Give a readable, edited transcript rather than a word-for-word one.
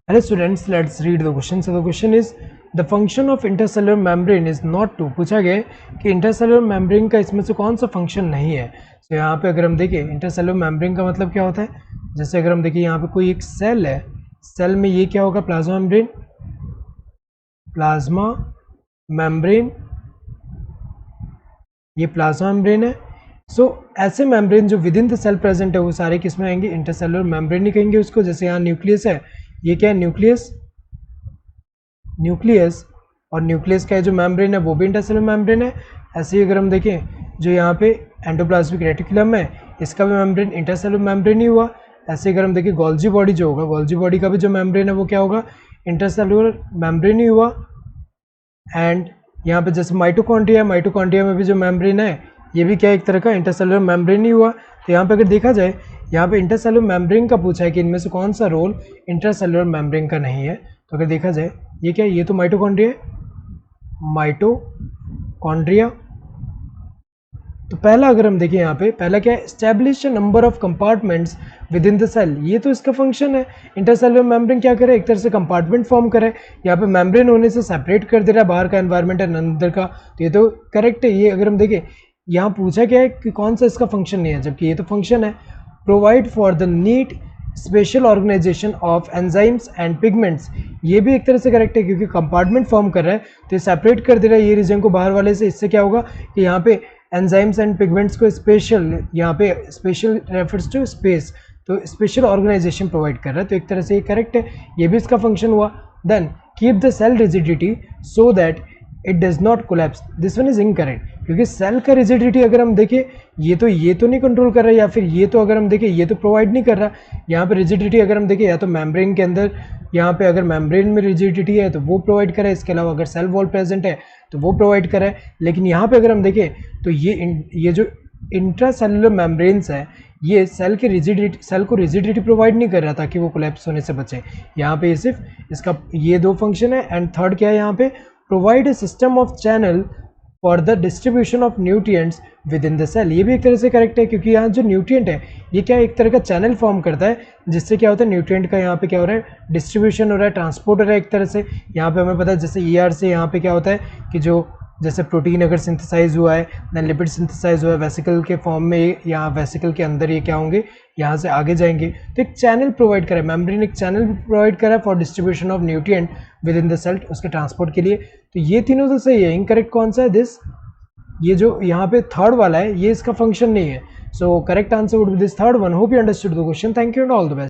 Hello students, let's read the question. So the question is the function of intercellular membrane is not to, पूछा गया है कि intercellular membrane का इसमें से कौन सा फंक्शन नहीं है. तो यहाँ पे अगर हम देखें इंटरसेलुलर मेम्ब्रेन का मतलब क्या होता है, जैसे अगर हम देखें यहाँ पे कोई एक सेल है, सेल में ये क्या होगा, प्लाज्मा मेम्ब्रेन, ये प्लाज्मा मेम्ब्रेन है. सो ऐसे मेम्ब्रेन जो within the cell present है वो सारे किस में आएंगे, इंटरसेलुलर मेम्ब्रेन ही कहेंगे उसको. जैसे यहाँ न्यूक्लियस है, ये क्या है, न्यूक्लियस और न्यूक्लियस का जो मेम्ब्रेन है वो भी इंटरसेलुलर मेम्ब्रेन है. ऐसे ही अगर हम देखें जो यहाँ पे एंडोप्लाज्मिक रेटिकुलम है, इसका भी मेम्ब्रेन इंटरसेलुलर मेम्ब्रेन ही हुआ. ऐसे अगर हम देखें गोल्जी बॉडी जो होगा, गोल्जी बॉडी का भी जो मेम्ब्रेन है वो क्या होगा, इंटरसेलुलर मेम्ब्रेन ही हुआ. एंड यहाँ पे जैसे माइटोकॉन्ड्रिया में भी जो मेम्ब्रेन है ये भी क्या एक तरह का इंटरसेलुलर मेम्ब्रेन ही हुआ. तो यहाँ पे अगर देखा जाए, यहाँ पे इंटरसेलुलर मेम्ब्रेन का पूछा है कि इनमें से कौन सा रोल इंटरसेलुलर मेम्ब्रेन का नहीं है. तो अगर देखा जाए ये क्या है, ये तो माइटोकॉन्ड्रिया. तो पहला अगर हम देखें यहाँ पे पहला क्या है, establish number of compartments within the cell, ये तो इसका फंक्शन है. इंटरसेलुलर मेम्ब्रेन क्या करे, एक तरह से कंपार्टमेंट फॉर्म करे. यहाँ पे मेम्ब्रेन होने से सेपरेट कर दे रहा है, बाहर का एनवायरमेंट है अंदर का, तो ये तो करेक्ट है. ये अगर हम देखें यहाँ पूछा क्या है कि कौन सा इसका फंक्शन नहीं है, जबकि ये तो फंक्शन है. Provide for the neat spatial organization of enzymes and pigments, ये भी एक तरह से करेक्ट है क्योंकि कंपार्टमेंट फॉर्म कर रहा है तो ये सेपरेट कर दे रहा है ये रीजन को बाहर वाले से. इससे क्या होगा कि यहाँ पे एंजाइम्स एंड पिगमेंट्स को स्पेशल, यहाँ पे स्पेशल रेफर्स टू स्पेस, तो स्पेशल ऑर्गेनाइजेशन प्रोवाइड कर रहा है. तो एक तरह से ये करेक्ट है, ये भी इसका फंक्शन हुआ. Then keep the cell rigidity so that it does not collapse, this one is incorrect क्योंकि सेल का रिजिडिटी अगर हम देखें ये तो नहीं कंट्रोल कर रहा है, या फिर ये तो अगर हम देखें ये तो प्रोवाइड नहीं कर रहा. यहाँ पे रिजिडिटी अगर हम देखें या तो मेम्ब्रेन के अंदर, यहाँ पे अगर मेम्ब्रेन में रिजिडिटी है तो वो प्रोवाइड करे, इसके अलावा अगर सेल वॉल प्रेजेंट है तो वो प्रोवाइड करे. लेकिन यहाँ पे अगर हम देखें तो ये जो इंट्रासेलुलर मेम्ब्रेन्स है ये सेल को रिजिडिटी प्रोवाइड नहीं कर रहा ताकि वो कोलैप्स होने से बचे. यहाँ पे सिर्फ इसका ये दो फंक्शन है. एंड थर्ड क्या है, यहाँ पे provide a system of channel for the distribution of nutrients within the cell, ये भी एक तरह से करेक्ट है क्योंकि यहाँ जो न्यूट्रिएंट है ये क्या एक तरह का चैनल फॉर्म करता है जिससे क्या होता है न्यूट्रिएंट का यहाँ पे क्या हो रहा है, डिस्ट्रीब्यूशन हो रहा है, ट्रांसपोर्ट हो रहा है एक तरह से. यहाँ पे हमें पता है जैसे ER से यहाँ पे क्या होता है कि जो जैसे प्रोटीन अगर सिंथेसाइज हुआ है, देन लिपिड सिंथेसाइज हुआ है वेसिकल के फॉर्म में, यहाँ वेसिकल के अंदर ये क्या होंगे, यहाँ से आगे जाएंगे. तो एक चैनल प्रोवाइड करा है, मेम्ब्रेन एक चैनल प्रोवाइड करा है for distribution of nutrient within the cell, उसके ट्रांसपोर्ट के लिए. तो ये तीनों तो सही है. इनकरेक्ट कौन सा है, दिस, ये जो यहाँ पे थर्ड वाला है ये इसका फंक्शन नहीं है. So correct answer would be this third one. Hope you understood the question. Thank you and all the best.